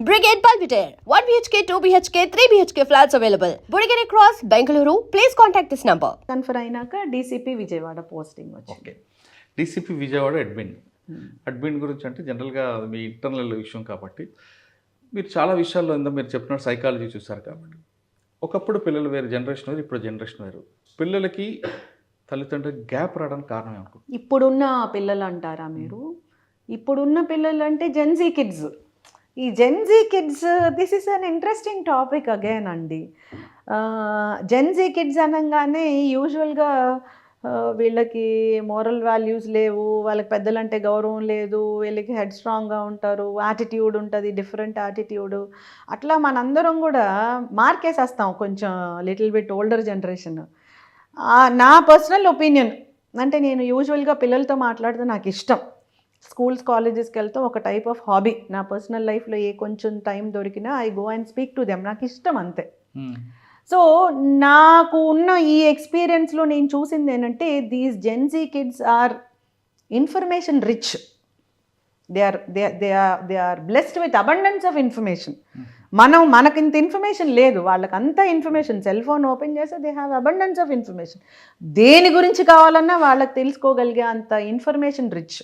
Brigade Palpitaire, 1 BHK, 2 BHK, 3 BHK flats available. Burigere Cross, Bengaluru. Please contact this number. Confer అయినాక DCP Vijayawada posting వచ్చింది. Okay. DCP Vijayawada admin గురించి అంటే జనరల్గా మీ internal విషయం కాబట్టి మీరు చాలా విషయాల్లో మీరు చెప్పినట్టు సైకాలజీ చూసారు కాబట్టి ఒకప్పుడు పిల్లలు వేరు జనరేషన్ వేరు, ఇప్పుడు జనరేషన్ వేరు. పిల్లలకి తల్లిదండ్రులకి గ్యాప్ రావడానికి కారణం ఏమనుకుంటున్నారు? ఇప్పుడున్న పిల్లలు అంటారా మీరు? ఇప్పుడున్న పిల్లలు అంటే జెన్జీ కిడ్స్. ఈ Gen Z kids, this is an interesting topic again అండి. జెన్జీ కిడ్స్ అనగానే యూజువల్గా వీళ్ళకి మోరల్ వాల్యూస్ లేవు, వాళ్ళకి పెద్దలంటే గౌరవం లేదు, వీళ్ళకి హెడ్ స్ట్రాంగ్గా ఉంటారు, యాటిట్యూడ్ ఉంటుంది, డిఫరెంట్ యాటిట్యూడ్. అట్లా మనందరం కూడా మార్కేసేస్తాం కొంచెం లిటిల్ బిట్ ఓల్డర్ జనరేషన్. నా పర్సనల్ ఒపీనియన్ అంటే నేను యూజువల్గా పిల్లలతో మాట్లాడితే నాకు ఇష్టం. స్కూల్స్ కాలేజెస్కి వెళ్తే ఒక టైప్ ఆఫ్ హాబీ. నా పర్సనల్ లైఫ్లో ఏ కొంచెం టైం దొరికినా I go and speak to them. నాకు ఇష్టం అంతే. సో నాకు ఉన్న ఈ ఎక్స్పీరియన్స్లో నేను చూసింది ఏంటంటే these Gen Z kids are information rich. They are blessed with abundance of information. మనకింత ఇన్ఫర్మేషన్ లేదు, వాళ్ళకి అంత ఇన్ఫర్మేషన్. సెల్ ఫోన్ ఓపెన్ చేస్తే they have abundance of information. దేని గురించి కావాలన్నా వాళ్ళకి తెలుసుకోగలిగే అంత ఇన్ఫర్మేషన్ రిచ్.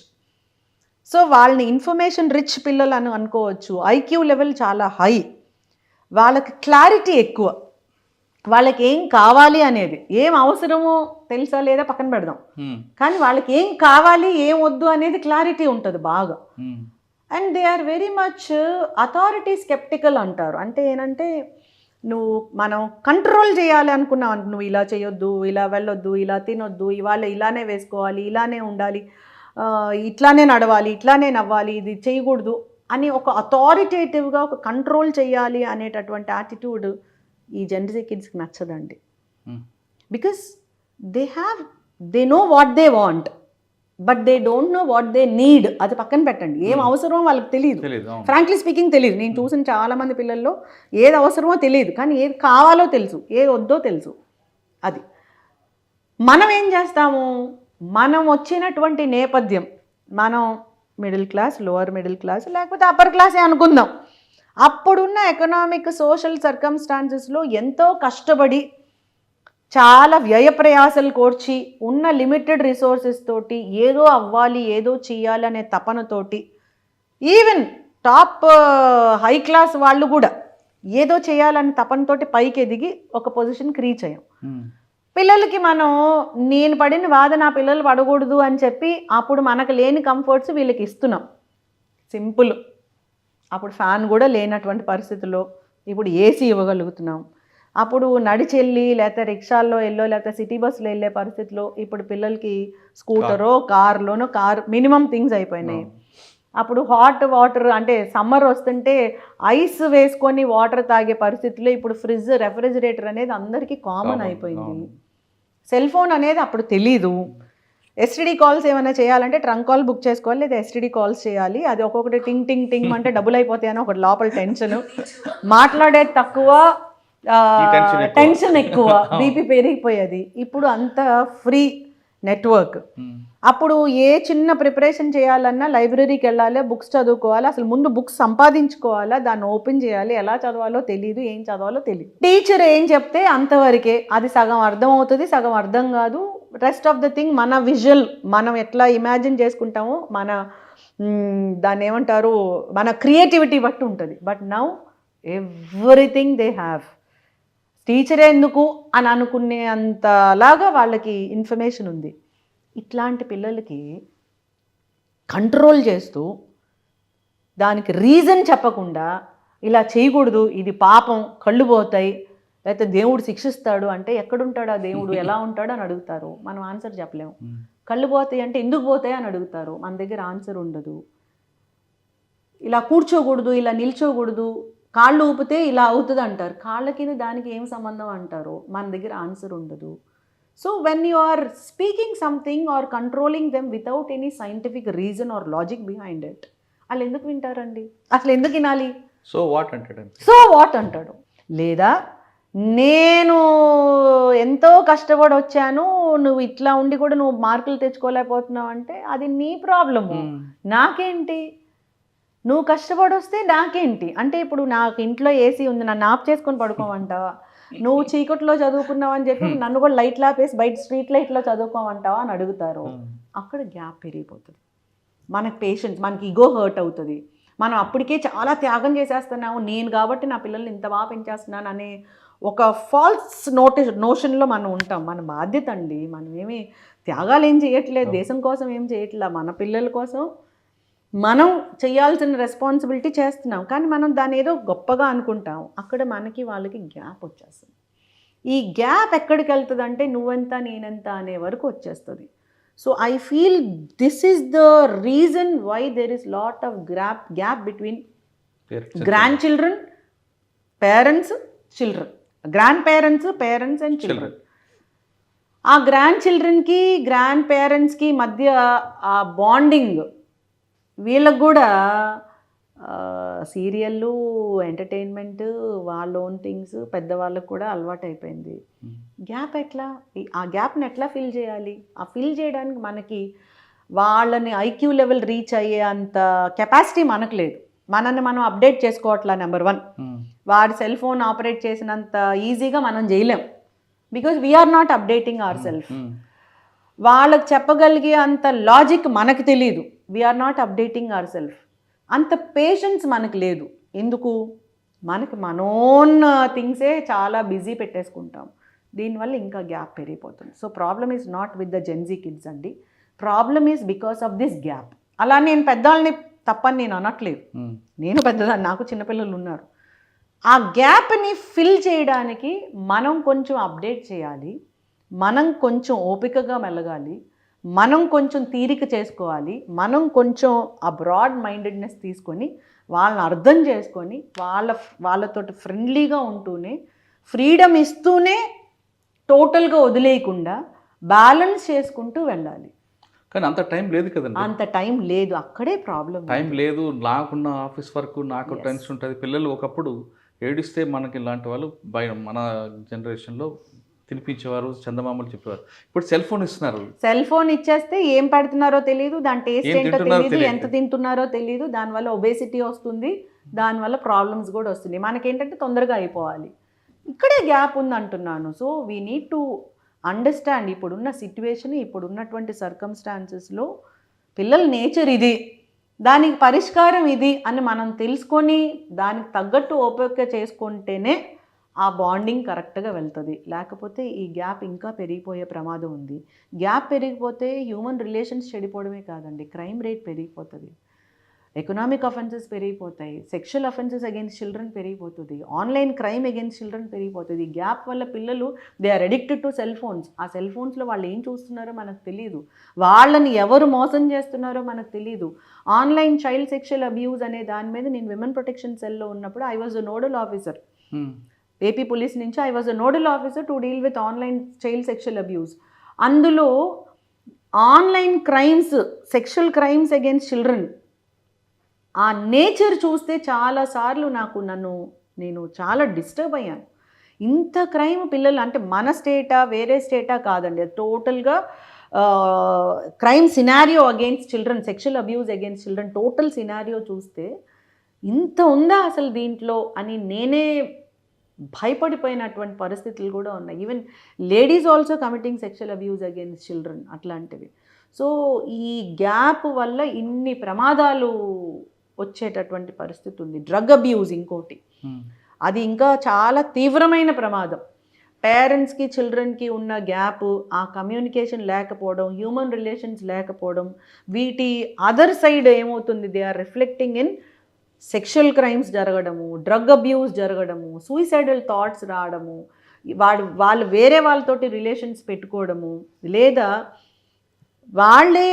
సో వాళ్ళని ఇన్ఫర్మేషన్ రిచ్ పిల్లలు అని అనుకోవచ్చు. ఐక్యూ లెవెల్ చాలా హై, వాళ్ళకి క్లారిటీ ఎక్కువ. వాళ్ళకి ఏం కావాలి అనేది, ఏం అవసరమో తెలుసా లేదా పక్కన పెడదాం, కానీ వాళ్ళకి ఏం కావాలి ఏం వద్దు అనేది క్లారిటీ ఉంటుంది బాగా. And they are very much authority sceptical అంటారు. అంటే ఏంటంటే మనం కంట్రోల్ చేయాలి అనుకున్నావు, నువ్వు ఇలా చేయొద్దు, ఇలా వెళ్ళొద్దు, ఇలా తినొద్దు, ఇవాళ ఇలానే వేసుకోవాలి, ఇలానే ఉండాలి, ఇట్లానే నడవాలి, ఇట్లానే నవ్వాలి, ఇది చేయకూడదు అని ఒక అథారిటేటివ్గా ఒక కంట్రోల్ చేయాలి అనేటటువంటి యాటిట్యూడ్ ఈ జెన్జీ కిడ్స్కి నచ్చదండి. Because they know what they want but they don't know what they need. అది పక్కన పెట్టండి, ఏం అవసరమో వాళ్ళకి తెలియదు. ఫ్రాంక్లీ స్పీకింగ్ తెలియదు. నేను చూసిన చాలామంది పిల్లల్లో ఏది అవసరమో తెలియదు, కానీ ఏది కావాలో తెలుసు, ఏది వద్దో తెలుసు. అది మనం ఏం చేస్తాము, మనం వచ్చినటువంటి నేపథ్యం, మనం middle class, lower middle class, లేకపోతే అప్పర్ క్లాసే అనుకుందాం. అప్పుడున్న ఎకనామిక్ సోషల్ సర్కమ్స్టాన్సెస్లో ఎంతో కష్టపడి చాలా వ్యయ ప్రయాసలు కోర్చి ఉన్న లిమిటెడ్ రిసోర్సెస్ తోటి ఏదో అవ్వాలి, ఏదో చెయ్యాలి అనే తపనతోటి ఈవెన్ టాప్ హై క్లాస్ వాళ్ళు కూడా ఏదో చేయాలనే తపనతోటి పైకి ఎదిగి ఒక పొజిషన్కి రీచ్ అయ్యాం. పిల్లలకి నేను పడిన బాధ నా పిల్లలు పడకూడదు అని చెప్పి అప్పుడు మనకు లేని కంఫర్ట్స్ వీళ్ళకి ఇస్తున్నాం. సింపుల్. అప్పుడు ఫ్యాన్ కూడా లేనటువంటి పరిస్థితుల్లో ఇప్పుడు ఏసీ ఇవ్వగలుగుతున్నాం. అప్పుడు నడిచెళ్ళి లేకపోతే రిక్షాల్లో లేకపోతే సిటీ బస్సులో వెళ్ళే పరిస్థితిలో ఇప్పుడు పిల్లలకి స్కూటరో కార్ మినిమం థింగ్స్ అయిపోయినాయి. అప్పుడు హాట్ వాటర్ అంటే సమ్మర్ వస్తుంటే ఐస్ వేసుకొని వాటర్ తాగే పరిస్థితుల్లో ఇప్పుడు ఫ్రిడ్జ్, రెఫ్రిజిరేటర్ అనేది అందరికీ కామన్ అయిపోయింది. సెల్ ఫోన్ అనేది అప్పుడు తెలీదు. ఎస్టీడీ కాల్స్ ఏమైనా చేయాలంటే ట్రంక్ కాల్ బుక్ చేసుకోవాలి, లేదా ఎస్టీడీ కాల్స్ చేయాలి. అది ఒక్కొక్కటి టింగ్ టింగ్ టింగ్ అంటే డబ్బులు అయిపోతాయని ఒకటి లోపల టెన్షన్, మాట్లాడేది తక్కువ, టెన్షన్ ఎక్కువ, బీపీ పెరిగిపోయేది. ఇప్పుడు అంత ఫ్రీ నెట్వర్క్. అప్పుడు ఏ చిన్న ప్రిపరేషన్ చేయాలన్నా లైబ్రరీకి వెళ్ళాలి, బుక్స్ చదువుకోవాలి, అసలు ముందు బుక్స్ సంపాదించుకోవాలా, దాన్ని ఓపెన్ చేయాలి, ఎలా చదవాలో తెలియదు, ఏం చదవాలో తెలియదు. టీచర్ ఏం చెప్తే అంతవరకే, అది సగం అర్థం అవుతుంది, సగం అర్థం కాదు. రెస్ట్ ఆఫ్ ద థింగ్ మన విజువల్, మనం ఎట్లా ఇమాజిన్ చేసుకుంటామో దాన్ని ఏమంటారు, మన క్రియేటివిటీ బట్టి ఉంటుంది. But now everything they have. టీచరే ఎందుకు అని అనుకునే అంతలాగా వాళ్ళకి ఇన్ఫర్మేషన్ ఉంది. ఇట్లాంటి పిల్లలకి కంట్రోల్ చేస్తూ దానికి రీజన్ చెప్పకుండా ఇలా చేయకూడదు, ఇది పాపం, కళ్ళు పోతాయి, లేకపోతే దేవుడు శిక్షిస్తాడు అంటే ఎక్కడుంటాడు ఆ దేవుడు, ఎలా ఉంటాడు అని అడుగుతారు. మనం ఆన్సర్ చెప్పలేము. కళ్ళు పోతాయి అంటే ఎందుకు పోతాయి అని అడుగుతారు, మన దగ్గర ఆన్సర్ ఉండదు. ఇలా కూర్చోకూడదు, ఇలా నిల్చోకూడదు, కాళ్ళు ఊపితే ఇలా అవుతుంది అంటారు. కాళ్ళకి దానికి ఏం సంబంధం అంటారు, మన దగ్గర ఆన్సర్ ఉండదు. So when you are speaking something or controlling them without any scientific reason or logic behind it, వాళ్ళు ఎందుకు వింటారండి, అసలు ఎందుకు వినాలి? సో వాట్ అంటాడు. లేదా నేను ఎంతో కష్టపడి వచ్చాను, నువ్వు ఇట్లా ఉండి కూడా నువ్వు మార్కులు తెచ్చుకోలేకపోతున్నావు అంటే అది నీ ప్రాబ్లము, నాకేంటి? నువ్వు కష్టపడి వస్తే నాకేంటి అంటే ఇప్పుడు నాకు ఇంట్లో ఏసీ ఉంది, నన్ను ఆఫ్ చేసుకొని పడుకోమంటావా? నువ్వు చీకట్లో చదువుకున్నావు అని చెప్పి నన్ను కూడా లైట్ లాపేసి బయట స్ట్రీట్ లైట్లో చదువుకోమంటావా అని అడుగుతారు. అక్కడ గ్యాప్ పెరిగిపోతుంది. మనకు పేషెన్స్, మనకి ఈగో హర్ట్ అవుతుంది. మనం అప్పటికే చాలా త్యాగం చేసేస్తున్నాము, నేను కాబట్టి నా పిల్లల్ని ఇంత బాగా పెంచేస్తున్నాను అనే ఒక ఫాల్స్ నోషన్లో మనం ఉంటాం. మన బాధ్యత అండి, మనం ఏమి త్యాగాలు ఏం చేయట్లేదు, దేశం కోసం ఏం చేయట్లేదు, మన పిల్లల కోసం మనం చేయాల్సిన రెస్పాన్సిబిలిటీ చేస్తున్నాం. కానీ మనం దాన్ని ఏదో గొప్పగా అనుకుంటాం. అక్కడ మనకి వాళ్ళకి గ్యాప్ వచ్చేస్తుంది. ఈ గ్యాప్ ఎక్కడికి వెళ్తుంది అంటే నువ్వెంత నేనెంత అనే వరకు వచ్చేస్తుంది. So I feel this is the reason why there is lot of gap between grandchildren, parents, children, grandparents and children. ఆ గ్రాండ్ చిల్డ్రన్కి గ్రాండ్ పేరెంట్స్కి మధ్య ఆ బాండింగ్, వీళ్ళకు కూడా సీరియళ్ళు, ఎంటర్టైన్మెంట్, వాళ్ళ ఓన్ థింగ్స్ పెద్దవాళ్ళకు కూడా అలవాటు అయిపోయింది. గ్యాప్ ఎట్లా, ఆ గ్యాప్ని ఎట్లా ఫిల్ చేయాలి? ఆ ఫిల్ చేయడానికి మనకి వాళ్ళని ఐక్యూ లెవెల్ రీచ్ అయ్యే అంత కెపాసిటీ మనకు లేదు. మనల్ని మనం అప్డేట్ చేసుకోవట్లా. నెంబర్ 1, వాడి సెల్ ఫోన్ ఆపరేట్ చేసినంత ఈజీగా మనం చేయలేం. Because we are not updating our self. వాళ్ళకి చెప్పగలిగే అంత లాజిక్ మనకు తెలియదు. We are not updating our self. అంత పేషెన్స్ మనకు లేదు. ఎందుకు? మనకి మనోన్ థింగ్సే చాలా బిజీ పెట్టేసుకుంటాం. దీనివల్ల ఇంకా గ్యాప్ పెరిగిపోతుంది. So problem is not with the Gen Z kids అండి, problem is because of this gap. అలా నేను పెద్దవాళ్ళని తప్పని నేను అనట్లేదు, నేను పెద్దదాన్ని, నాకు చిన్నపిల్లలు ఉన్నారు. ఆ గ్యాప్ని ఫిల్ చేయడానికి మనం కొంచెం అప్డేట్ చేయాలి, మనం కొంచెం ఓపికగా మెలగాలి, మనం కొంచెం తీరిక చేసుకోవాలి, మనం కొంచెం ఆ బ్రాడ్ మైండెడ్నెస్ తీసుకొని వాళ్ళని అర్థం చేసుకొని వాళ్ళతోటి ఫ్రెండ్లీగా ఉంటూనే, ఫ్రీడమ్ ఇస్తూనే, టోటల్గా వదిలేయకుండా బ్యాలెన్స్ చేసుకుంటూ వెళ్ళాలి. కానీ అంత టైం లేదు కదండి. అంత టైం లేదు, అక్కడే ప్రాబ్లం. టైం లేదు, నాకున్న ఆఫీస్ వర్క్, నాకు టెన్షన్ ఉంటుంది. పిల్లలు ఒకప్పుడు ఏడిస్తే మనకి ఇలాంటి వాళ్ళు మన జనరేషన్లో తినిపించేవారు, చందమామలు చెప్పేవారు. ఇప్పుడు సెల్ ఫోన్ ఇస్తున్నారు. సెల్ ఫోన్ ఇచ్చేస్తే ఏం పెడుతున్నారో తెలియదు, దాని టేస్ట్ ఏంటో తెలియదు, ఎంత తింటున్నారో తెలియదు, దానివల్ల ఒబేసిటీ వస్తుంది, దానివల్ల ప్రాబ్లమ్స్ కూడా వస్తుంది. మనకేంటంటే తొందరగా అయిపోవాలి. ఇక్కడే గ్యాప్ ఉంది అంటున్నాను. So we need to understand ఇప్పుడున్న సిట్యువేషన్, ఇప్పుడున్నటువంటి సర్కమ్స్టాన్సెస్లో పిల్లల నేచర్ ఇది, దానికి పరిష్కారం ఇది అని మనం తెలుసుకొని దానికి తగ్గట్టు ఓపిక చేసుకుంటేనే ఆ బాండింగ్ కరెక్ట్గా వెళ్తుంది. లేకపోతే ఈ గ్యాప్ ఇంకా పెరిగిపోయే ప్రమాదం ఉంది. గ్యాప్ పెరిగిపోతే హ్యూమన్ రిలేషన్స్ చెడిపోవడమే కాదండి, క్రైమ్ రేట్ పెరిగిపోతుంది, ఎకనామిక్ అఫెన్సెస్ పెరిగిపోతాయి, సెక్షువల్ అఫెన్సెస్ అగైన్స్ చిల్డ్రన్ పెరిగిపోతుంది, ఆన్లైన్ క్రైమ్ అగైన్స్ చిల్డ్రన్ పెరిగిపోతుంది. గ్యాప్ వల్ల పిల్లలు they are addicted to cell phones. ఆ సెల్ ఫోన్స్లో వాళ్ళు ఏం చూస్తున్నారో మనకు తెలియదు, వాళ్ళని ఎవరు మోసం చేస్తున్నారో మనకు తెలియదు. ఆన్లైన్ చైల్డ్ సెక్షువల్ అబ్యూస్ అనే దాని మీద నేను విమెన్ ప్రొటెక్షన్ సెల్లో ఉన్నప్పుడు I was a nodal officer. AP police నుంచి I was a nodal officer to deal with online child sexual abuse. అందులో online crimes, sexual crimes against children, ఆ nature చూస్తే చాలాసార్లు నేను చాలా డిస్టర్బ్ అయ్యాను. ఇంత క్రైమ్ పిల్లలు అంటే మన స్టేటా వేరే స్టేటా కాదండి, అది టోటల్గా crime scenario against children, sexual abuse against children total scenario చూస్తే ఇంత ఉందా అసలు దీంట్లో అని నేనే భయపడిపోయినటువంటి పరిస్థితులు కూడా ఉన్నాయి. Even ladies also committing sexual abuse against children అట్లాంటివి. సో ఈ గ్యాప్ వల్ల ఇన్ని ప్రమాదాలు వచ్చేటటువంటి పరిస్థితి ఉంది. డ్రగ్ అబ్యూస్ ఇంకోటి, అది ఇంకా చాలా తీవ్రమైన ప్రమాదం. పేరెంట్స్కి చిల్డ్రన్కి ఉన్న గ్యాప్, ఆ కమ్యూనికేషన్ లేకపోవడం, హ్యూమన్ రిలేషన్స్ లేకపోవడం, వీటి అదర్ సైడ్ ఏమవుతుంది, they are reflecting in sexual crimes జరగడము, డ్రగ్ అబ్యూస్ జరగడము, సూయిసైడల్ థాట్స్ రావడము, వాళ్ళు వేరే వాళ్ళతోటి రిలేషన్స్ పెట్టుకోవడము, లేదా వాళ్ళే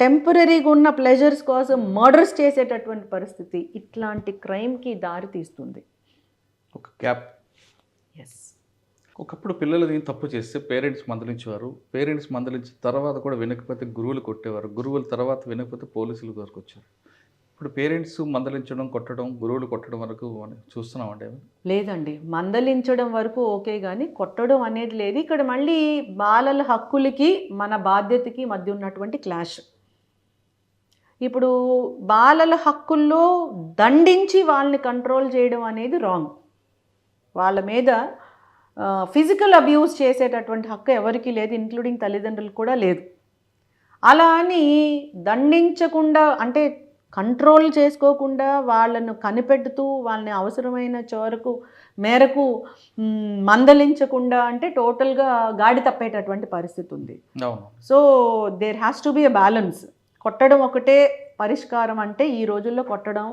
టెంపరీగా ఉన్న ప్లెజర్స్ కోసం మర్డర్స్ చేసేటటువంటి పరిస్థితి, ఇట్లాంటి క్రైమ్కి దారి తీస్తుంది ఒక గ్యాప్. ఎస్. ఒకప్పుడు పిల్లలు దీన్ని తప్పు చేస్తే పేరెంట్స్ మందలించేవారు, పేరెంట్స్ మందలించిన తర్వాత కూడా వినకపోతే గురువులు కొట్టేవారు, గురువుల తర్వాత వినకపోతే పోలీసులు వరకు వచ్చారు. ఇప్పుడు పేరెంట్స్ మందలించడం, కొట్టడం, గురువులు కొట్టడం వరకు చూస్తున్నామండి. లేదండి, మందలించడం వరకు ఓకే, కానీ కొట్టడం అనేది లేదు. ఇక్కడ మళ్ళీ బాలల హక్కులకి మన బాధ్యతకి మధ్య ఉన్నటువంటి క్లాష్. ఇప్పుడు బాలల హక్కుల్లో దండించి వాళ్ళని కంట్రోల్ చేయడం అనేది రాంగ్. వాళ్ళ మీద ఫిజికల్ అబ్యూస్ చేసేటటువంటి హక్కు ఎవరికీ లేదు, ఇంక్లూడింగ్ తల్లిదండ్రులు కూడా లేదు. అలా అని దండించకుండా అంటే కంట్రోల్ చేసుకోకుండా వాళ్ళను కనిపెడుతూ వాళ్ళని అవసరమైన మేరకు మందలించకుండా అంటే టోటల్గా గాడి తప్పేటటువంటి పరిస్థితి ఉంది. So there has to be a balance. కొట్టడం ఒకటే పరిష్కారం అంటే ఈ రోజుల్లో కొట్టడం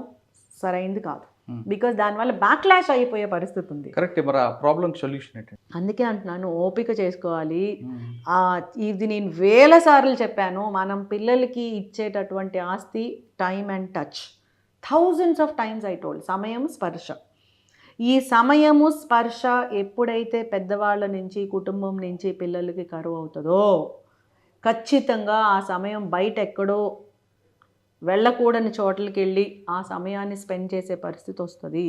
సరైంది కాదు. బికాజ్ దానివల్ల బ్యాక్లాష్ అయిపోయే పరిస్థితి ఉంది. కరెక్ట్. మరి ఆ ప్రాబ్లం సొల్యూషన్ ఏంటి? అందుకే అంటున్నాను, ఓపిక చేసుకోవాలి. ఇది నేను 1000 సార్లు చెప్పాను. మనం పిల్లలకి ఇచ్చేటటువంటి ఆస్తి time and touch. Thousands of times I told. సమయం, స్పర్శ. ఈ సమయము స్పర్శ ఎప్పుడైతే పెద్దవాళ్ళ నుంచి కుటుంబం నుంచి పిల్లలకి కరువు అవుతుందో ఖచ్చితంగా ఆ సమయం బయట ఎక్కడో వెళ్ళకూడని చోట్లకి వెళ్ళి ఆ సమయాన్ని స్పెండ్ చేసే పరిస్థితి వస్తుంది.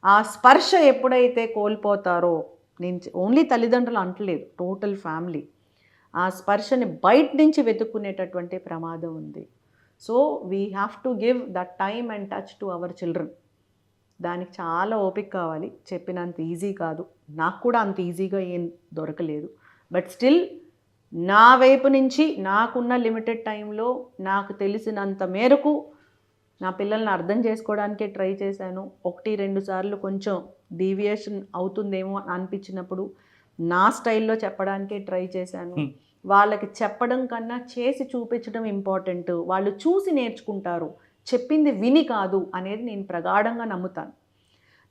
ఆ స్పర్శ ఎప్పుడైతే కోల్పోతారో, నేను ఓన్లీ తల్లిదండ్రులు అంటలేదు, టోటల్ ఫ్యామిలీ ఆ స్పర్శని బయట నుంచి వెతుక్కునేటటువంటి ప్రమాదం ఉంది. So we have to give that time and touch to our children. దానికి చాలా ఓపిక కావాలి. చెప్పినంత ఈజీ కాదు, నాకు కూడా అంత ఈజీగా ఏం దొరకలేదు. బట్ స్టిల్ నా వైపు నుంచి నాకున్న లిమిటెడ్ టైంలో నాకు తెలిసినంత మేరకు నా పిల్లల్ని అర్థం చేసుకోవడానికే ట్రై చేశాను. 1-2 సార్లు కొంచెం డీవియేషన్ అవుతుందేమో అనిపించినప్పుడు నా స్టైల్లో చెప్పడానికే ట్రై చేశాను. వాళ్ళకి చెప్పడం కన్నా చేసి చూపించడం ఇంపార్టెంట్. వాళ్ళు చూసి నేర్చుకుంటారు, చెప్పింది విని కాదు అనేది నేను ప్రగాఢంగా నమ్ముతాను.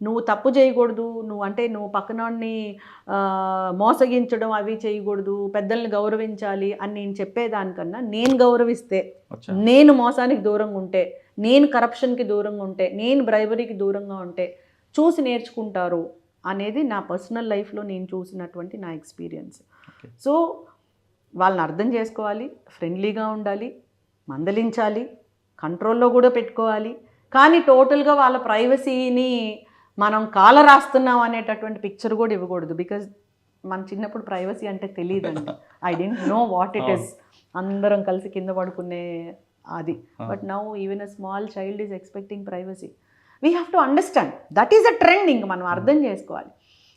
నువ్వు తప్పు చేయకూడదు, నువ్వు పక్కనోడిని మోసగించడం అవి చేయకూడదు, పెద్దల్ని గౌరవించాలి అని నేను చెప్పేదానికన్నా నేను గౌరవిస్తే, నేను మోసానికి దూరంగా ఉంటే, నేను కరప్షన్కి దూరంగా ఉంటే, నేను బ్రైబరీకి దూరంగా ఉంటే చూసి నేర్చుకుంటారు అనేది నా పర్సనల్ లైఫ్లో నేను చూసినటువంటి నా ఎక్స్పీరియన్స్. సో వాళ్ళని అర్థం చేసుకోవాలి, ఫ్రెండ్లీగా ఉండాలి, మందలించాలి, కంట్రోల్లో కూడా పెట్టుకోవాలి. కానీ టోటల్గా వాళ్ళ ప్రైవసీని మనం కాల రాస్తున్నాం అనేటటువంటి పిక్చర్ కూడా ఇవ్వకూడదు. బికాజ్ మన చిన్నప్పుడు ప్రైవసీ అంటే తెలియదండి. I don't know what it is. అందరం కలిసి కింద పడుకునే అది. But now even a small child is expecting privacy. We have to understand that is a trend. ఇంక మనం అర్థం చేసుకోవాలి.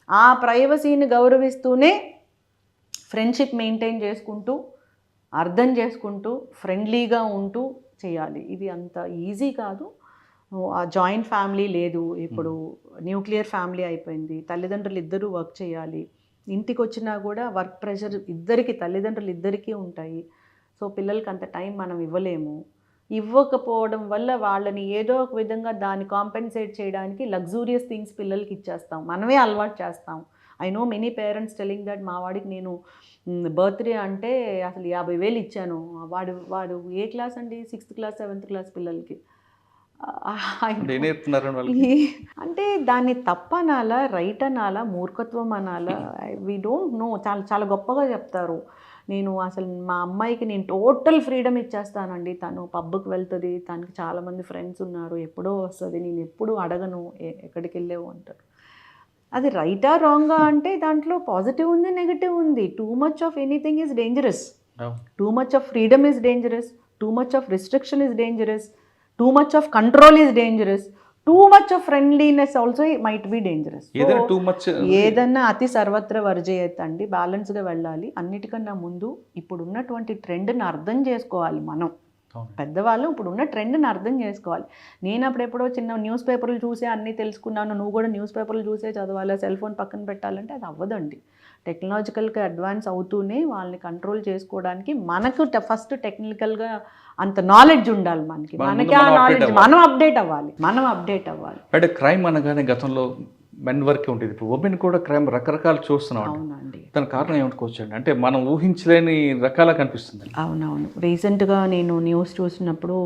ఆ ప్రైవసీని గౌరవిస్తూనే ఫ్రెండ్షిప్ మెయింటైన్ చేసుకుంటూ, అర్థం చేసుకుంటూ, ఫ్రెండ్లీగా ఉంటూ చేయాలి. ఇది అంత ఈజీ కాదు. ఆ జాయింట్ ఫ్యామిలీ లేదు, ఇప్పుడు న్యూక్లియర్ ఫ్యామిలీ అయిపోయింది. తల్లిదండ్రులు ఇద్దరూ వర్క్ చేయాలి. ఇంటికి వచ్చినా కూడా వర్క్ ప్రెషర్ తల్లిదండ్రులు ఇద్దరికీ ఉంటాయి. సో పిల్లలకి అంత టైం మనం ఇవ్వకపోవడం వల్ల వాళ్ళని ఏదో ఒక విధంగా దాన్ని కాంపెన్సేట్ చేయడానికి లగ్జూరియస్ థింగ్స్ పిల్లలకి ఇచ్చేస్తాం, మనమే అలవాటు చేస్తాం. I know many parents telling that మా వాడికి నేను బర్త్డే అంటే అసలు 50,000 ఇచ్చాను. వాడు ఏ క్లాస్ అండి? 6th క్లాస్ 7th క్లాస్ పిల్లలకి. అంటే దాన్ని తప్పనాలా, రైట్ అనాలా, మూర్ఖత్వం అనాలా, వీ డోంట్ నో. చాలా చాలా గొప్పగా చెప్తారు. నేను అసలు మా అమ్మాయికి నేను టోటల్ ఫ్రీడమ్ ఇచ్చేస్తానండి. తను పబ్కి వెళ్తుంది, తనకి చాలామంది ఫ్రెండ్స్ ఉన్నారు, ఎప్పుడో వస్తుంది, నేను ఎప్పుడూ అడగను ఎక్కడికి వెళ్ళావు అంటారు. అది రైటా రాంగా అంటే దాంట్లో పాజిటివ్ ఉంది, నెగిటివ్ ఉంది. Too much of anything is dangerous. Too much of freedom is dangerous. Too much of restriction is dangerous. Too much of control is dangerous. Too much of friendliness also might be dangerous. ఏదన్నా అతి సర్వత్ర వర్జయత్ అండి. బ్యాలెన్స్గా వెళ్ళాలి. అన్నిటికన్నా ముందు ఇప్పుడున్నటువంటి ట్రెండ్ని అర్థం చేసుకోవాలి. మనం పెద్దవాళ్ళు ఇప్పుడున్న ట్రెండ్ని అర్థం చేసుకోవాలి. నేను అప్పుడెప్పుడో చిన్న న్యూస్ పేపర్లు చూసే అన్నీ తెలుసుకున్నాను, నువ్వు కూడా న్యూస్ పేపర్లు చూసే చదవాలి, సెల్ ఫోన్ పక్కన పెట్టాలంటే అది అవ్వదండి. టెక్నాలజికల్గా అడ్వాన్స్ అవుతూనే వాళ్ళని కంట్రోల్ చేసుకోవడానికి మనకు ఫస్ట్ టెక్నికల్గా అంత నాలెడ్జ్ ఉండాలి. మనకి ఆ నాలెడ్జ్ మనం అప్డేట్ అవ్వాలి. అంటే క్రైమ్ అనగానే గతంలో మెన్ వరకే ఉంటుంది, ఇప్పుడు ఉమెన్ కూడా క్రైమ్ రకరకాలు చూస్తున్నాం. అవునండి. దాని కారణం ఏమనుకోవచ్చండి? అంటే మనం ఊహించలేని రకాల కనిపిస్తుంది. అవునవును. రీసెంట్గా నేను న్యూస్ చూసినప్పుడు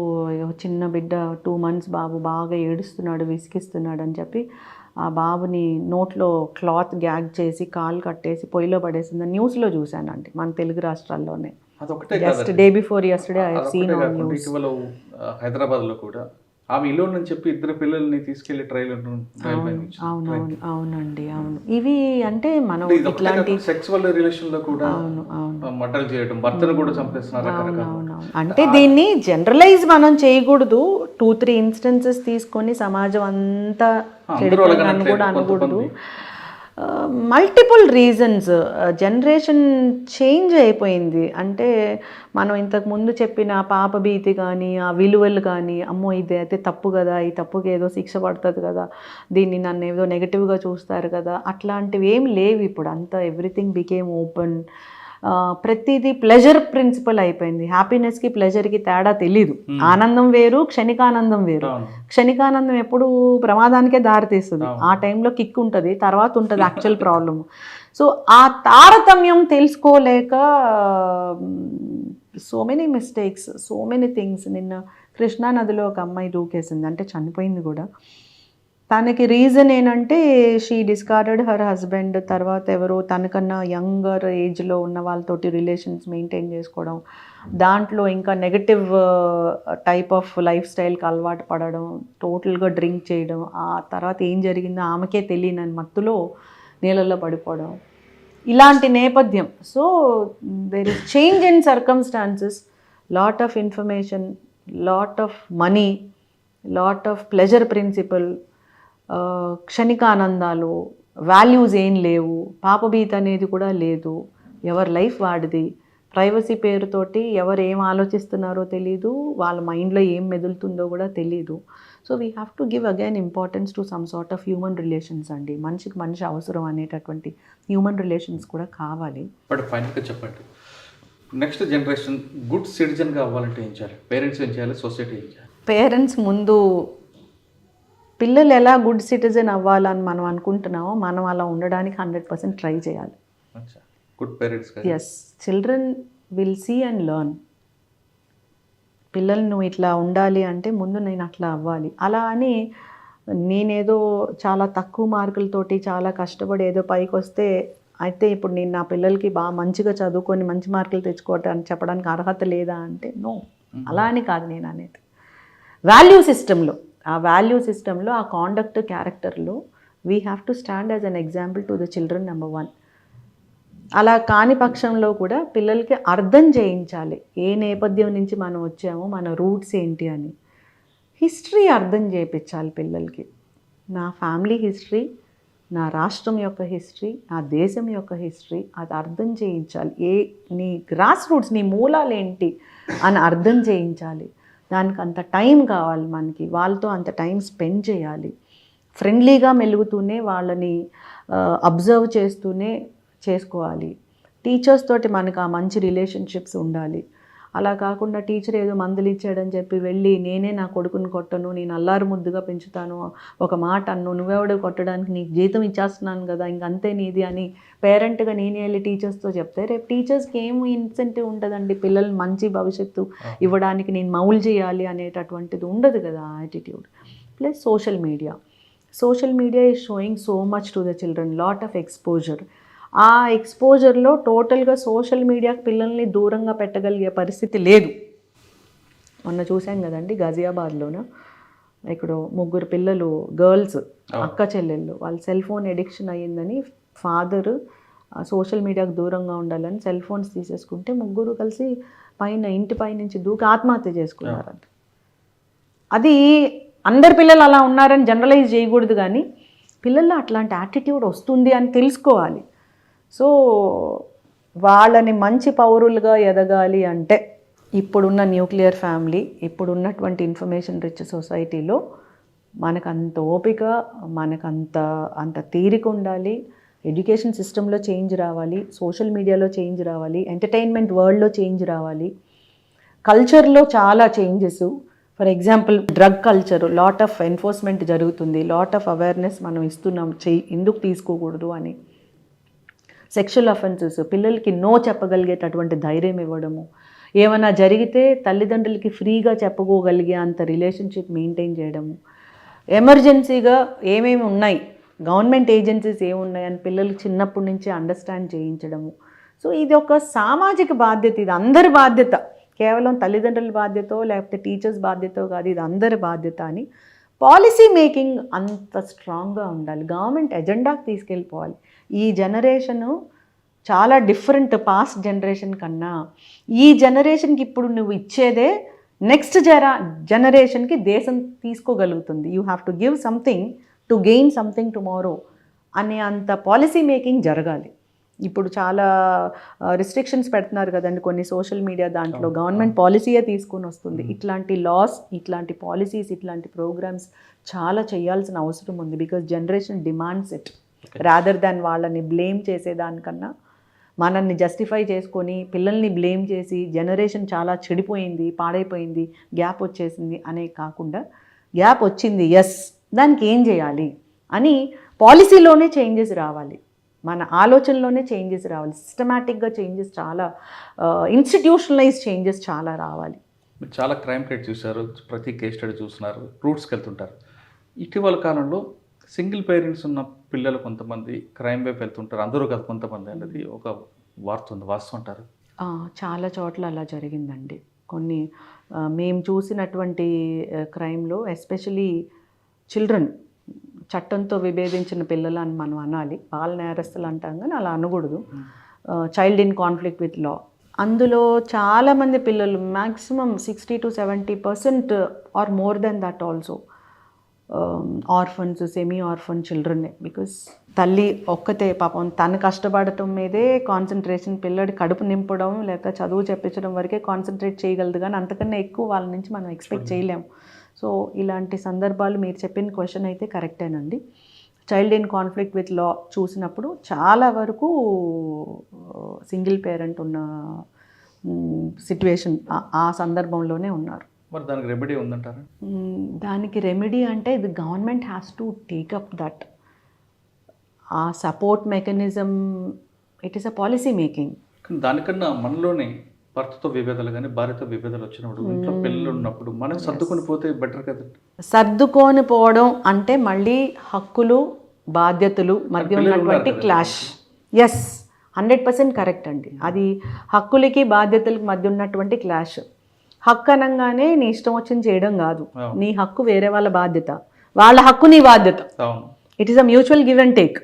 చిన్న బిడ్డ 2 months బాబు బాగా ఏడుస్తున్నాడు, విసిగిస్తున్నాడు అని చెప్పి ఆ బాబుని నోట్లో క్లాత్ గ్యాగ్ చేసి కాలు కట్టేసి పొయ్యిలో పడేసింది న్యూస్లో చూశానండి, మన తెలుగు రాష్ట్రాల్లోనే. Just day before yesterday I have seen on news. హైదరాబాద్లో కూడా ఆమె ఇలోన్ అని చెప్పి ఇద్దరు పిల్లల్ని తీసుకెళ్లి ట్రైల్ అవునండి అవును. ఇవి అంటే మనం ఇట్లాంటి సెక్సువల్ రిలేషన్ లో కూడా మర్డర్ చేయడం, భర్తను కూడా చంపేస్తున్నారు రకరకాల. అంటే దీన్ని జనరలైజ్ మనం చేయకూడదు. 2-3 ఇన్స్టెన్సెస్ తీసుకొని సమాజం అంతా చెడిపోయిందని కూడా అనకూడదు. Multiple reasons. జనరేషన్ చేంజ్ అయిపోయింది. అంటే మనం ఇంతకు ముందు చెప్పిన పాప భీతి కానీ, ఆ విలువలు కానీ, అమ్మో ఇది అయితే తప్పు కదా, ఈ తప్పుకి ఏదో శిక్ష పడుతుంది కదా, దీన్ని నన్ను ఏదో నెగిటివ్గా చూస్తారు కదా, అట్లాంటివి ఏమి లేవు ఇప్పుడు. అంతా ఎవ్రీథింగ్ బికేమ్ ఓపెన్. ప్రతిదీ ప్లెజర్ ప్రిన్సిపల్ అయిపోయింది. హ్యాపీనెస్కి ప్లెజర్కి తేడా తెలీదు. ఆనందం వేరు, క్షణికానందం వేరు. క్షణికానందం ఎప్పుడు ప్రమాదానికే దారితీస్తుంది. ఆ టైంలో కిక్ ఉంటుంది, తర్వాత ఉంటుంది యాక్చువల్ ప్రాబ్లమ్. సో ఆ తారతమ్యం తెలుసుకోలేక so many mistakes, so many things. నిన్న కృష్ణానదిలో ఒక అమ్మాయి దూకేసింది, అంటే చనిపోయింది కూడా. తనకి రీజన్ ఏంటంటే షీ డిస్కార్డెడ్ హర్ హస్బెండ్. తర్వాత ఎవరో తనకన్నా యంగర్ ఏజ్లో ఉన్న వాళ్ళతోటి రిలేషన్స్ మెయింటైన్ చేసుకోవడం, దాంట్లో ఇంకా నెగటివ్ టైప్ ఆఫ్ లైఫ్ స్టైల్కి అలవాటు పడడం, టోటల్గా డ్రింక్ చేయడం, ఆ తర్వాత ఏం జరిగిందో ఆమెకే తెలియని మత్తులో నీళ్ళల్లో పడిపోవడం, ఇలాంటి నేపథ్యం. So there is change in circumstances, lot of information, lot of money, lot of pleasure principle, క్షణికానందాలు, వాల్యూస్ ఏం లేవు, పాపభీత అనేది కూడా లేదు. ఎవరి లైఫ్ వాడిది. ప్రైవసీ పేరుతోటి ఎవరు ఏం ఆలోచిస్తున్నారో తెలీదు, వాళ్ళ మైండ్లో ఏం మెదులుతుందో కూడా తెలీదు. So we have to give again importance to some sort of human relations అండి. మనిషికి మనిషి అవసరం అనేటటువంటి హ్యూమన్ రిలేషన్స్ కూడా కావాలి. బట్ ఫైనల్గా చెప్పండి, నెక్స్ట్ జనరేషన్ గుడ్ సిటిజన్గా అవ్వాలంటే ఏం చేయాలి? పేరెంట్స్ ఏం చేయాలి? సొసైటీ ఏం చేయాలి? పేరెంట్స్ ముందు పిల్లలు ఎలా గుడ్ సిటిజన్ అవ్వాలని మనం అనుకుంటున్నామో మనం అలా ఉండడానికి 100% ట్రై చేయాలి. Good parents. Yes, children will see and learn. పిల్లలు నువ్వు ఇట్లా ఉండాలి అంటే ముందు నేను అట్లా అవ్వాలి. అలా అని నేనేదో చాలా తక్కువ మార్కులతోటి చాలా కష్టపడి ఏదో పైకి వస్తే అయితే ఇప్పుడు నేను నా పిల్లలకి బాగా మంచిగా చదువుకొని మంచి మార్కులు తెచ్చుకోవటానికి చెప్పడానికి అర్హత లేదా అంటే నో, అలా అని కాదు నేను అనేది. వాల్యూ సిస్టంలో, ఆ వాల్యూ సిస్టంలో, ఆ కాండక్ట్ క్యారెక్టర్లో we have to stand as an example to the children, number 1. అలా కాని పక్షంలో కూడా పిల్లలకి అర్థం చేయించాలి ఏ నేపథ్యం నుంచి మనం వచ్చామో, మన రూట్స్ ఏంటి అని. హిస్టరీ అర్థం చేయించాలి పిల్లలకి. నా ఫ్యామిలీ హిస్టరీ, నా రాష్ట్రం యొక్క హిస్టరీ, నా దేశం యొక్క హిస్టరీ, అది అర్థం చేయించాలి. నీ గ్రాస్ రూట్స్, నీ మూలాలు ఏంటి అని అర్థం చేయించాలి. దానికి అంత టైం కావాలి మనకి, వాళ్ళతో అంత టైం స్పెండ్ చేయాలి. ఫ్రెండ్లీగా మెలుగుతూనే వాళ్ళని అబ్జర్వ్ చేస్తూనే చేసుకోవాలి. టీచర్స్ తోటి మనకు ఆ మంచి రిలేషన్షిప్స్ ఉండాలి. అలా కాకుండా టీచర్ ఏదో మందులు ఇచ్చాడని చెప్పి వెళ్ళి నేనే నా కొడుకుని కొట్టను, నేను అల్లారు ముద్దుగా పెంచుతాను, ఒక మాట అన్ను, నువ్వెవడో కొట్టడానికి నీకు జీతం ఇచ్చేస్తున్నాను కదా ఇంకంతే నీది అని పేరెంట్గా నేనే వెళ్ళి టీచర్స్తో చెప్తే రేపు టీచర్స్కి ఏమి ఇన్సెంటివ్ ఉంటుందండి పిల్లలు మంచి భవిష్యత్తు ఇవ్వడానికి నేను మౌలు చేయాలి అనేటటువంటిది ఉండదు కదా attitude. Plus social media is showing so much to the children, lot of exposure. ఆ ఎక్స్పోజర్లో టోటల్గా సోషల్ మీడియాకి పిల్లల్ని దూరంగా పెట్టగలిగే పరిస్థితి లేదు. మొన్న చూసాం కదండి గజియాబాద్లోన, ఇక్కడ 3 పిల్లలు, గర్ల్స్, అక్క చెల్లెళ్ళు, వాళ్ళు సెల్ ఫోన్ ఎడిక్షన్ అయ్యిందని ఫాదర్ సోషల్ మీడియాకు దూరంగా ఉండాలని సెల్ ఫోన్స్ తీసేసుకుంటే 3 కలిసి ఇంటి పై నుంచి దూకి ఆత్మహత్య చేసుకున్నారంట. అది అందరి పిల్లలు అలా ఉన్నారని జనరలైజ్ చేయకూడదు, కానీ పిల్లల్లో అట్లాంటి యాటిట్యూడ్ వస్తుంది అని తెలుసుకోవాలి. సో వాళ్ళని మంచి పౌరులుగా ఎదగాలి అంటే ఇప్పుడున్న న్యూక్లియర్ ఫ్యామిలీ, ఇప్పుడున్నటువంటి ఇన్ఫర్మేషన్ రిచ్ సొసైటీలో మనకంత ఓపిక, మనకంత తీరిక ఉండాలి. ఎడ్యుకేషన్ సిస్టంలో చేంజ్ రావాలి, సోషల్ మీడియాలో చేంజ్ రావాలి, ఎంటర్టైన్మెంట్ వరల్డ్లో చేంజ్ రావాలి, కల్చర్లో చాలా changes. For example drug culture, lot of enforcement జరుగుతుంది, లాట్ ఆఫ్ అవేర్నెస్ మనం ఇస్తున్నాం, ఎందుకు తీసుకోకూడదు అని. సెక్షువల్ అఫెన్సెస్, పిల్లలకి నో చెప్పగలిగేటటువంటి ధైర్యం ఇవ్వడము, ఏమైనా జరిగితే తల్లిదండ్రులకి ఫ్రీగా చెప్పుకోగలిగే అంత రిలేషన్షిప్ మెయింటైన్ చేయడము, ఎమర్జెన్సీగా ఏమేమి ఉన్నాయి, గవర్నమెంట్ ఏజెన్సీస్ ఏమున్నాయని పిల్లలకి చిన్నప్పటి నుంచి అండర్స్టాండ్ చేయించడము. సో ఇది ఒక సామాజిక బాధ్యత, ఇది అందరి బాధ్యత. కేవలం తల్లిదండ్రుల బాధ్యత లేకపోతే టీచర్స్ బాధ్యత కాదు, ఇది అందరి బాధ్యత అని పాలసీ మేకింగ్ అంత స్ట్రాంగ్గా ఉండాలి. గవర్నమెంట్ ఎజెండాకి తీసుకెళ్ళిపోవాలి. ఈ జనరేషను చాలా డిఫరెంట్ పాస్ట్ జనరేషన్ కన్నా. ఈ జనరేషన్కి ఇప్పుడు నువ్వు ఇచ్చేదే నెక్స్ట్ జనరేషన్కి దేశం తీసుకోగలుగుతుంది. You have to give something to gain something tomorrow అనే అంత పాలసీ మేకింగ్ జరగాలి. ఇప్పుడు చాలా రిస్ట్రిక్షన్స్ పెడుతున్నారు కదండి కొన్ని సోషల్ మీడియా, దాంట్లో గవర్నమెంట్ పాలసీయే తీసుకొని వస్తుంది. ఇట్లాంటి లాస్, ఇట్లాంటి పాలసీస్, ఇట్లాంటి ప్రోగ్రామ్స్ చాలా చేయాల్సిన అవసరం ఉంది. Because generation demands it rather than వాళ్ళని బ్లేమ్ చేసేదానికన్నా మనల్ని జస్టిఫై చేసుకొని పిల్లల్ని బ్లేమ్ చేసి జనరేషన్ చాలా చెడిపోయింది, పాడైపోయింది, గ్యాప్ వచ్చేసింది అనే కాకుండా గ్యాప్ వచ్చింది, ఎస్, దానికి ఏం చేయాలి అని పాలసీలోనే చేంజెస్ రావాలి, మన ఆలోచనలోనే చేంజెస్ రావాలి, సిస్టమాటిక్గా చేంజెస్ చాలా, ఇన్స్టిట్యూషనలైజ్ చేంజెస్ చాలా రావాలి. మీరు చాలా క్రైమ్ రేట్ చూశారు, ప్రతి కేస్ స్టడీ చూస్తున్నారు, రూట్స్కి వెళ్తుంటారు. ఇటీవల కాలంలో సింగిల్ పేరెంట్స్ ఉన్న పిల్లలు కొంతమంది క్రైమ్ వైపు వెళ్తుంటారు, అందరూ కాదు కొంతమంది అనేది ఒక వార్త ఉంది, వాస్తవం అంటారు? చాలా చోట్ల అలా జరిగిందండి. కొన్ని మేము చూసినటువంటి క్రైమ్లో ఎస్పెషలీ చిల్డ్రన్, చట్టంతో విభేదించిన పిల్లలు అని మనం అనాలి, వాళ్ళ నేరస్తులు అంటాం కానీ అలా అనకూడదు. Child in conflict with law, అందులో చాలామంది పిల్లలు maximum 60 to 70% or more than that also orphans, semi orphan చిల్డ్రన్నే. బికాస్ తల్లి ఒక్కతే పాపం తను కష్టపడటం మీదే కాన్సన్ట్రేషన్, పిల్లడి కడుపు నింపడం లేక చదువు చెప్పించడం వరకే కాన్సన్ట్రేట్ చేయగలదు కానీ అంతకన్నా ఎక్కువ వాళ్ళ నుంచి మనం ఎక్స్పెక్ట్ చేయలేము. సో ఇలాంటి సందర్భాలు మీరు చెప్పిన క్వశ్చన్ అయితే కరెక్టేనండి. చైల్డ్ ఇన్ కాన్ఫ్లిక్ట్ విత్ లా చూసినప్పుడు చాలా వరకు సింగిల్ పేరెంట్ ఉన్న సిట్యుయేషన్ ఆ సందర్భంలోనే ఉన్నారు. మరి దానికి రెమెడీ ఉందంటారా? దానికి రెమెడీ అంటే ఇది government has to take up that, ఆ support mechanism, it is a policy making. కానీ దానికన్నా మనలోనే భర్తతో విభేదాలు కానీ భార్యతో విభేదాలు వచ్చినప్పుడు, ఇంట్లో పిల్లలు ఉన్నప్పుడు మనం సర్దుకొని పోతే బెటర్ కదా. సర్దుకొని పోవడం అంటే మళ్ళీ హక్కులు బాధ్యతలు మధ్య ఉన్నటువంటి క్లాష్. ఎస్, 100% కరెక్ట్ అండి. అది హక్కులకి బాధ్యతలకి మధ్య ఉన్నటువంటి క్లాష్. హక్కు అనగానే నీ ఇష్టం వచ్చింది చేయడం కాదు, నీ హక్కు వేరే వాళ్ళ బాధ్యత, వాళ్ళ హక్కు నీ బాధ్యత. It is a mutual give and take.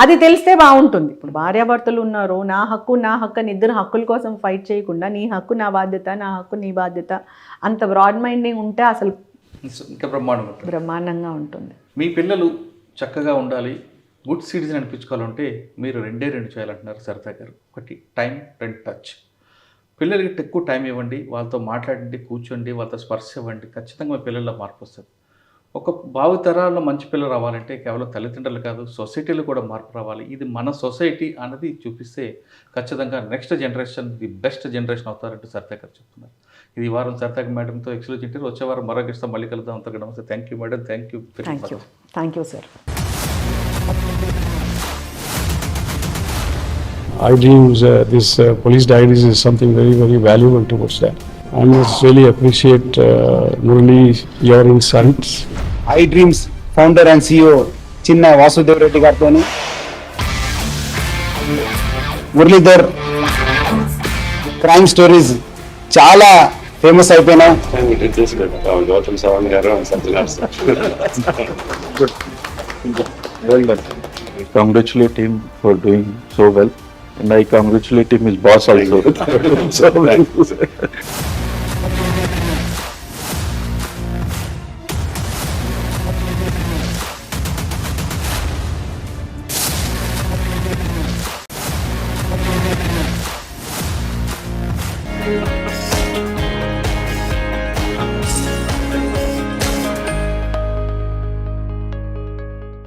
అది తెలిస్తే బాగుంటుంది. ఇప్పుడు భార్యాభర్తలు ఉన్నారు, నా హక్కు అని ఇద్దరు హక్కుల కోసం ఫైట్ చేయకుండా నీ హక్కు నా బాధ్యత, నా హక్కు నీ బాధ్యత, అంత బ్రాడ్ మైండింగ్ ఉంటే అసలు ఇంకా బ్రహ్మాండంగా ఉంటుంది. మీ పిల్లలు చక్కగా ఉండాలి, గుడ్ సిటిజన్ అనిపించుకోవాలంటే మీరు రెండే చేయాలంటున్నారు సరితా గారు. ఒకటి టైం, 2 టచ్. పిల్లలకి ఎక్కువ టైం ఇవ్వండి, వాళ్ళతో మాట్లాడండి, కూర్చోండి, వాళ్ళతో స్పర్శ ఇవ్వండి, ఖచ్చితంగా మీ పిల్లల్లో మార్పు వస్తుంది. ఒక భావితరాల్లో మంచి పిల్లలు రావాలంటే కేవలం తల్లిదండ్రులు కాదు, సొసైటీలో కూడా మార్పు రావాలి. ఇది మన సొసైటీ అన్నది చూపిస్తే ఖచ్చితంగా next generation the best generation అవుతారంటూ సరితా గారు చెప్తున్నారు. ఇది ఈ వారం సరితా మేడంతో ఎక్స్క్లూజివ్ ఇంటర్వ్యూ. వచ్చే వారం మరొక ఇష్టం మళ్ళీ కలుద్దాం. అంతగా నమస్తే. Thank you madam. Thank you sir. iDreams, this police diaries is something very, very valuable towards that. I must really appreciate Murali, your insights. iDreams founder and CEO Chinna Vasudev Reddy గారితోని Muralidhar crime stories చాలా famous అయిపోయినాయి. Gautam Savan garu and Sajjan sir. Good. Well done. I congratulate him for doing so well. And I congratulate him, his boss also. So well.